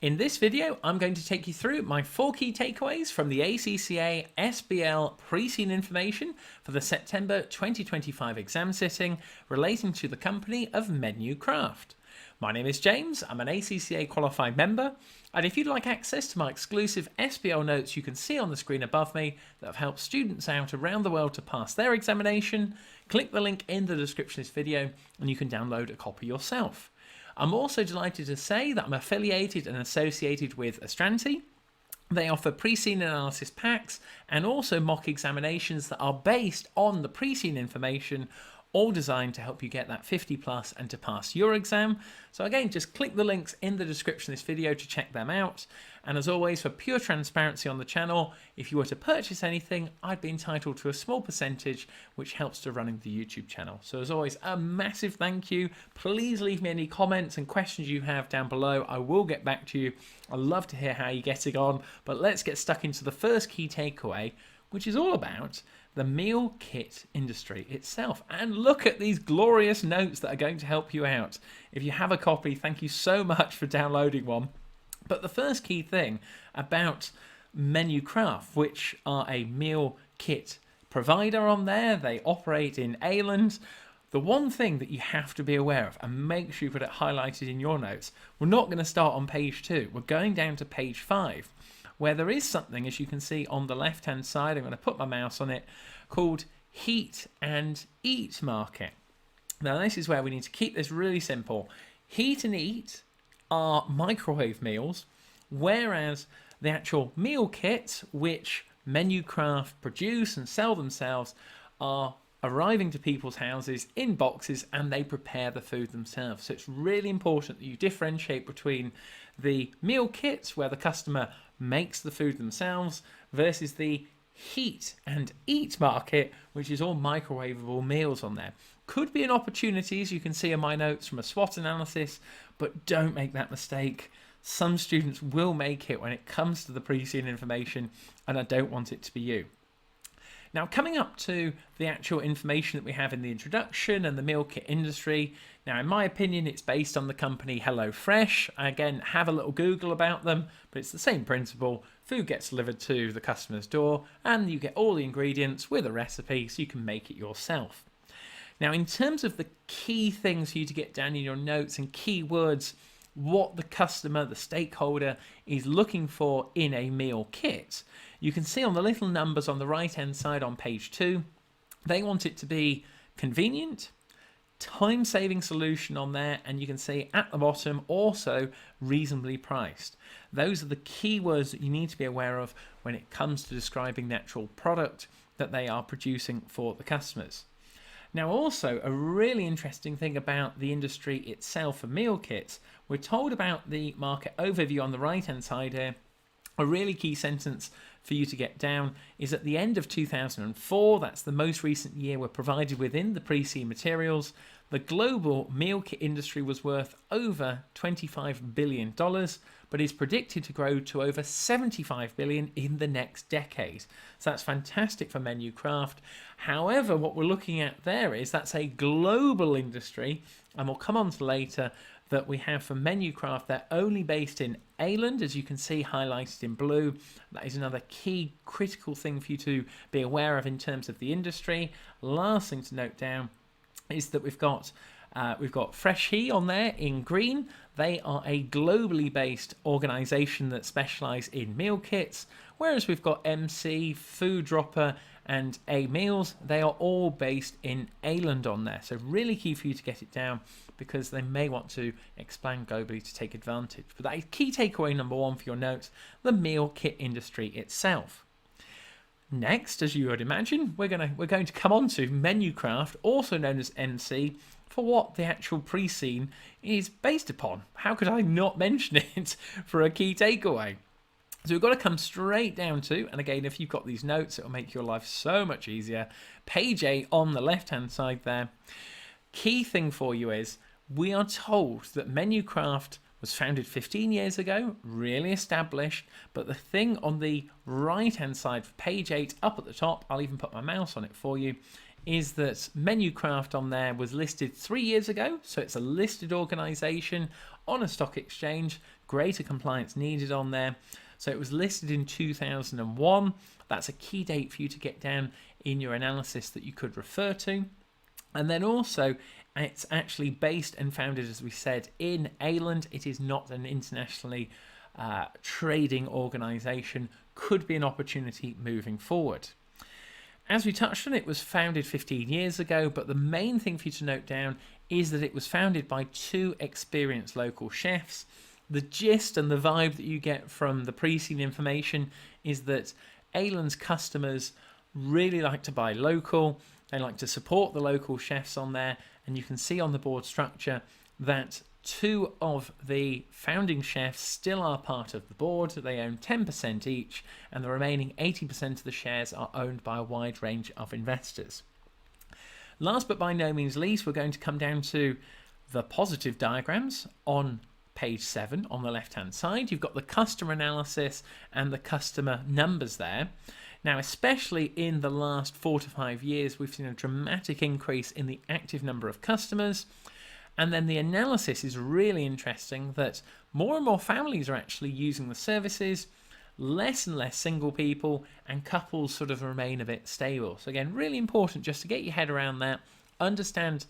In this video, I'm going to take you through my 4 key takeaways from the ACCA SBL pre-seen information for the September 2025 exam sitting relating to the company of Menu Craft. My name is James, I'm an ACCA qualified member, and if you'd like access to my exclusive SBL notes you can see on the screen above me that have helped students out around the world to pass their examination, click the link in the description of this video and you can download a copy yourself. I'm also delighted to say that I'm affiliated and associated with Astranti. They offer pre-seen analysis packs and also mock examinations that are based on the pre-seen information, all designed to help you get that 50 plus and to pass your exam. So again, just click the links in the description of this video to check them out. And as always, for pure transparency on the channel, if you were to purchase anything, I'd be entitled to a small percentage, which helps to running the YouTube channel. So as always, a massive thank you. Please leave me any comments and questions you have down below. I will get back to you. I'd love to hear how you're getting on, but let's get stuck into the first key takeaway, which is all about the meal kit industry itself. And look at these glorious notes that are going to help you out. If you have a copy, thank you so much for downloading one. But the first key thing about Menu Craft, which are a meal kit provider on there, they operate in Ireland. The one thing that you have to be aware of, and make sure you put it highlighted in your notes, we're not going to start on page 2, we're going down to page 5. Where there is something, as you can see on the left hand side, I'm going to put my mouse on it, called Heat and Eat Market. Now this is where we need to keep this really simple. Heat and Eat are microwave meals, whereas the actual meal kits, which Menu Craft produce and sell themselves, are arriving to people's houses in boxes and they prepare the food themselves. So it's really important that you differentiate between the meal kits, where the customer makes the food themselves, versus the heat and eat market, which is all microwavable meals on there. Could be an opportunity, as you can see in my notes from a SWOT analysis, but don't make that mistake. Some students will make it when it comes to the pre-seen information, and I don't want it to be you. Now, coming up to the actual information that we have in the introduction and the meal kit industry. Now, in my opinion, it's based on the company HelloFresh. Again, have a little Google about them, but it's the same principle. Food gets delivered to the customer's door and you get all the ingredients with a recipe so you can make it yourself. Now, in terms of the key things for you to get down in your notes and keywords, what the customer, the stakeholder, is looking for in a meal kit, you can see on the little numbers on the right hand side on page 2, they want it to be convenient, time-saving solution on there, and you can see at the bottom also reasonably priced. Those are the keywords that you need to be aware of when it comes to describing the actual product that they are producing for the customers. Now, also a really interesting thing about the industry itself for meal kits, we're told about the market overview on the right hand side here. A really key sentence for you to get down is at the end of 2004, that's the most recent year we're provided within the pre-seen materials, the global meal kit industry was worth over $25 billion, but is predicted to grow to over $75 billion in the next decade. So that's fantastic for Menu Craft. However, what we're looking at there is that's a global industry, and we'll come on to later that we have for Menu Craft. They're only based in Ireland, as you can see highlighted in blue. That is another key critical thing for you to be aware of in terms of the industry. Last thing to note down is that we've got Fresh He on there in green. They are a globally based organisation that specialise in meal kits, whereas we've got MC, Food Dropper and A Meals. They are all based in Ireland on there. So really key for you to get it down because they may want to expand globally to take advantage. But that is key takeaway number 1 for your notes, the meal kit industry itself. Next, as you would imagine, we're going to come on to Menu Craft, also known as MC, for what the actual pre-seen is based upon. How could I not mention it for a key takeaway? So we've got to come straight down to, and again, if you've got these notes, it'll make your life so much easier. Page 8 on the left-hand side there. Key thing for you is, we are told that Menu Craft was founded 15 years ago, really established, but the thing on the right hand side for page 8 up at the top, I'll even put my mouse on it for you, is that Menu Craft on there was listed 3 years ago, so it's a listed organisation on a stock exchange, greater compliance needed on there. So it was listed in 2001. That's a key date for you to get down in your analysis that you could refer to. And then also, it's actually based and founded, as we said, in Ireland. It is not an internationally trading organisation. Could be an opportunity moving forward. As we touched on, it was founded 15 years ago, but the main thing for you to note down is that it was founded by 2 experienced local chefs. The gist and the vibe that you get from the pre-scene information is that Aylan's customers really like to buy local. They like to support the local chefs on there, and you can see on the board structure that 2 of the founding chefs still are part of the board. They own 10% each, and the remaining 80% of the shares are owned by a wide range of investors. Last but by no means least, we're going to come down to the positive diagrams on page 7 on the left-hand side. You've got the customer analysis and the customer numbers there. Now, especially in the last 4 to 5 years, we've seen a dramatic increase in the active number of customers. And then the analysis is really interesting that more and more families are actually using the services, less and less single people, and couples sort of remain a bit stable. So again, really important just to get your head around that, understand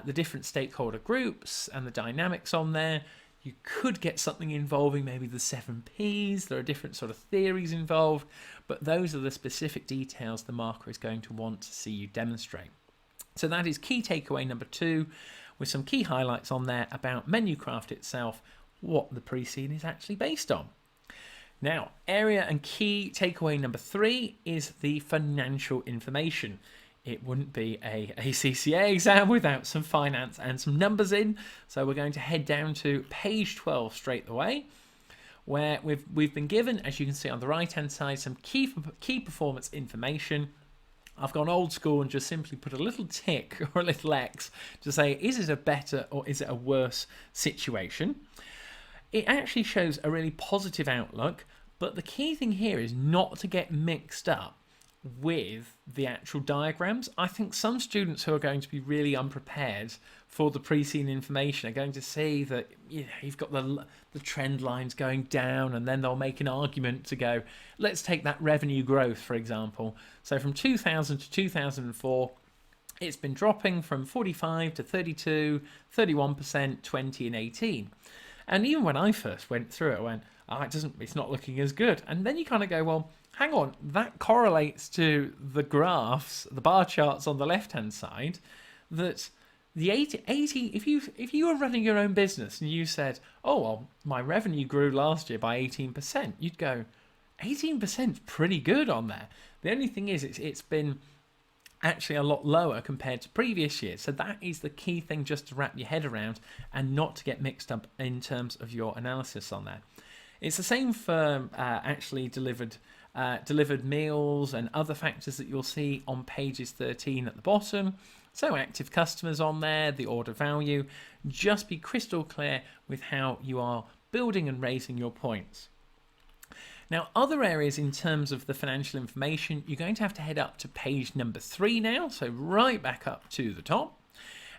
the different stakeholder groups and the dynamics on there. You could get something involving maybe the 7 Ps. There are different sort of theories involved, but those are the specific details the marker is going to want to see you demonstrate. So that is key takeaway number 2, with some key highlights on there about Menucraft itself, what the pre-scene is actually based on. Now, area and key takeaway number 3 is the financial information. It wouldn't be a ACCA exam without some finance and some numbers in. So we're going to head down to page 12 straight away, where we've been given, as you can see on the right-hand side, some key performance information. I've gone old school and just simply put a little tick or a little X to say, is it a better or is it a worse situation? It actually shows a really positive outlook, but the key thing here is not to get mixed up with the actual diagrams. I think some students who are going to be really unprepared for the pre-scene information are going to see that you've got the trend lines going down, and then they'll make an argument to go, let's take that revenue growth, for example. So from 2000 to 2004, it's been dropping from 45 to 32, 31%, 20 and 18. And even when I first went through it, I went, it's not looking as good. And then you kind of go, well, hang on, that correlates to the graphs, the bar charts on the left-hand side, that the 80 if you were running your own business and you said, oh, well, my revenue grew last year by 18%, you'd go, 18% is pretty good on there. The only thing is it's been actually a lot lower compared to previous years. So that is the key thing just to wrap your head around and not to get mixed up in terms of your analysis on there. It's the same for actually delivered meals and other factors that you'll see on pages 13 at the bottom. So active customers on there, the order value. Just be crystal clear with how you are building and raising your points. Now, other areas in terms of the financial information, you're going to have to head up to page number 3 now, so right back up to the top.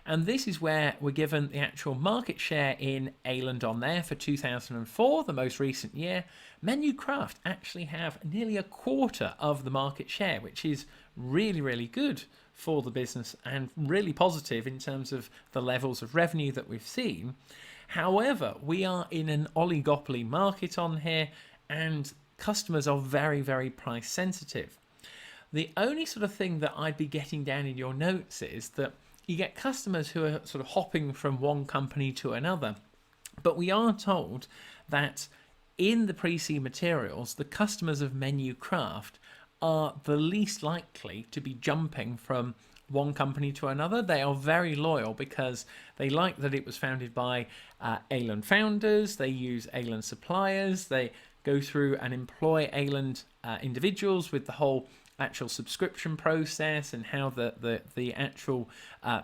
And this is where we're given the actual market share in Ireland on there for 2004, the most recent year. Menucraft actually have nearly a quarter of the market share, which is really, really good for the business and really positive in terms of the levels of revenue that we've seen. However, we are in an oligopoly market on here, and customers are very, very price sensitive. The only sort of thing that I'd be getting down in your notes is that you get customers who are sort of hopping from one company to another. But we are told that in the pre-scene materials, the customers of Menucraft are the least likely to be jumping from one company to another. They are very loyal because they like that it was founded by Aylan founders. They use Aylan suppliers. They go through and employ Aylan individuals with the whole actual subscription process and how the actual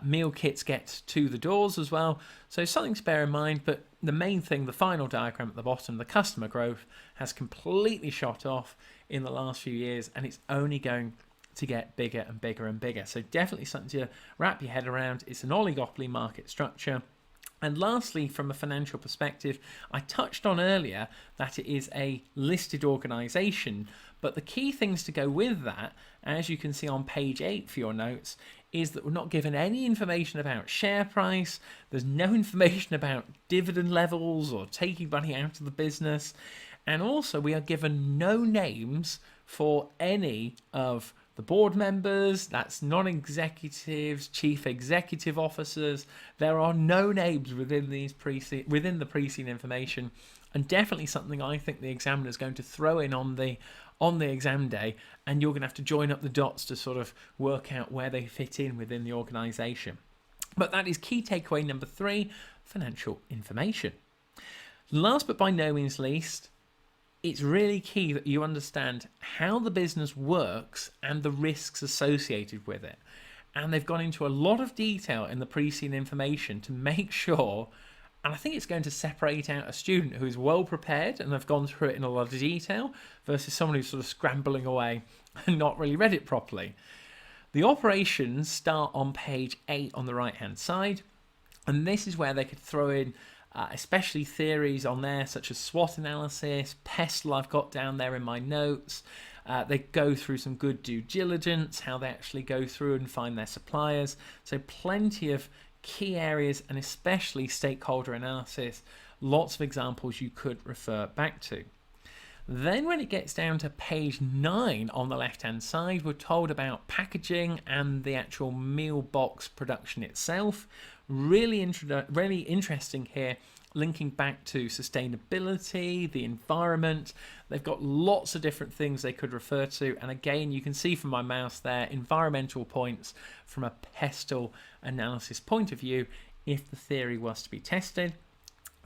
meal kits get to the doors as well. So something to bear in mind, but the main thing, the final diagram at the bottom, the customer growth has completely shot off in the last few years, and it's only going to get bigger and bigger and bigger. So definitely something to wrap your head around. It's an oligopoly market structure, And lastly, from a financial perspective, I touched on earlier that it is a listed organisation, but the key things to go with that, as you can see on page 8 for your notes, is that we're not given any information about share price, there's no information about dividend levels or taking money out of the business, and also we are given no names for any of the board members, that's non-executives, chief executive officers. There are no names within within the pre-scene information, and definitely something I think the examiner is going to throw in on the exam day, and you're going to have to join up the dots to sort of work out where they fit in within the organisation. But that is key takeaway number 3, financial information. Last but by no means least, it's really key that you understand how the business works and the risks associated with it. And they've gone into a lot of detail in the pre-scene information to make sure, and I think it's going to separate out a student who is well prepared and have gone through it in a lot of detail versus someone who's sort of scrambling away and not really read it properly. The operations start on page 8 on the right hand side, and this is where they could throw in especially theories on there such as SWOT analysis, PESTLE I've got down there in my notes. They go through some good due diligence, how they actually go through and find their suppliers. So plenty of key areas and especially stakeholder analysis. Lots of examples you could refer back to. Then when it gets down to page 9 on the left hand side, we're told about packaging and the actual meal box production itself. Really interesting here, linking back to sustainability, the environment. They've got lots of different things they could refer to, and again you can see from my mouse there environmental points from a PESTLE analysis point of view if the theory was to be tested.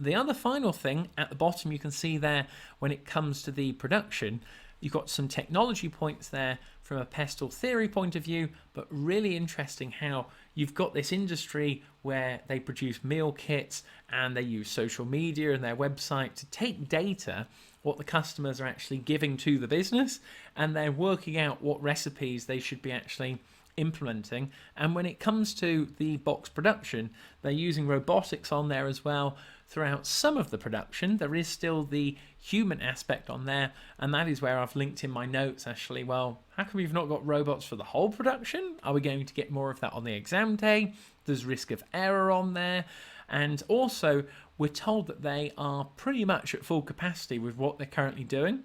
The other final thing at the bottom you can see there, when it comes to the production, you've got some technology points there from a PESTLE theory point of view, but really interesting how you've got this industry where they produce meal kits and they use social media and their website to take data, what the customers are actually giving to the business, and they're working out what recipes they should be actually implementing. And when it comes to the box production, they're using robotics on there as well throughout some of the production. There is still the human aspect on there, and that is where I've linked in my notes actually, well, how come we've not got robots for the whole production? Are we going to get more of that on the exam day? There's risk of error on there, and also we're told that they are pretty much at full capacity with what they're currently doing.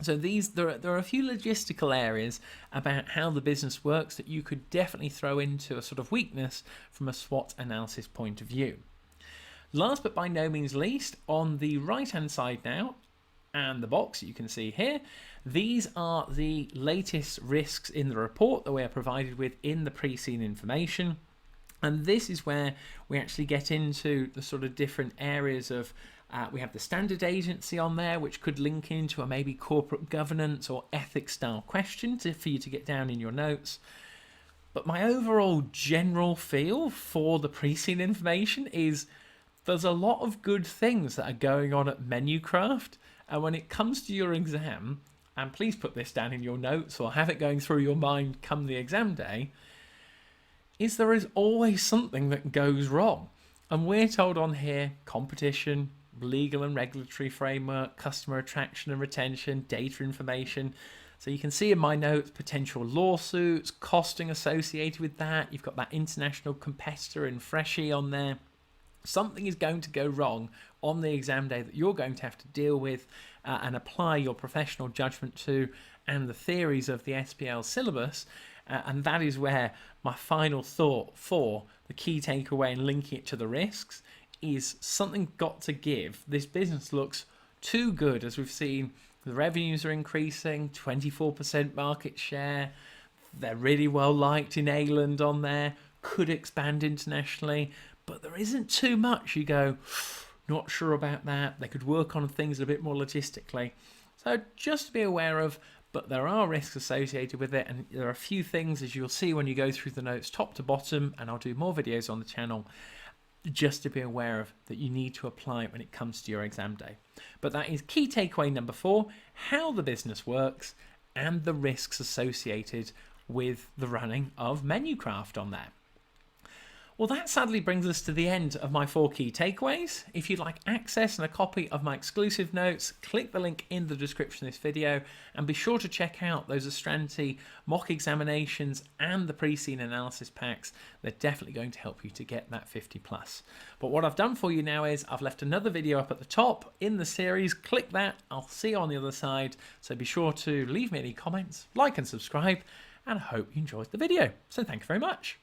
So there are a few logistical areas about how the business works that you could definitely throw into a sort of weakness from a SWOT analysis point of view. Last but by no means least, on the right hand side now, and the box you can see here, these are the latest risks in the report that we are provided with in the pre-scene information. And this is where we actually get into the sort of different areas of we have the standard agency on there, which could link into a maybe corporate governance or ethics style questions for you to get down in your notes. But my overall general feel for the pre-scene information is there's a lot of good things that are going on at Menucraft. And when it comes to your exam, and please put this down in your notes or have it going through your mind come the exam day, is there is always something that goes wrong. And we're told on here, competition, legal and regulatory framework, customer attraction and retention, data information. So you can see in my notes, potential lawsuits, costing associated with that. You've got that international competitor in Freshie on there. Something is going to go wrong on the exam day that you're going to have to deal with and apply your professional judgment to and the theories of the SBL syllabus. And that is where my final thought for the key takeaway and linking it to the risks is something got to give. This business looks too good, as we've seen. The revenues are increasing, 24% market share. They're really well liked in England on there, could expand internationally, but there isn't too much. You go, not sure about that. They could work on things a bit more logistically. So just to be aware of, but there are risks associated with it, and there are a few things, as you'll see when you go through the notes top to bottom, and I'll do more videos on the channel, just to be aware of that you need to apply it when it comes to your exam day. But that is key takeaway number 4, how the business works and the risks associated with the running of Menucraft on there. Well, that sadly brings us to the end of my 4 key takeaways. If you'd like access and a copy of my exclusive notes, click the link in the description of this video and be sure to check out those Astranti mock examinations and the pre-scene analysis packs. They're definitely going to help you to get that 50 plus. But what I've done for you now is I've left another video up at the top in the series. Click that, I'll see you on the other side. So be sure to leave me any comments, like and subscribe, and I hope you enjoyed the video. So thank you very much.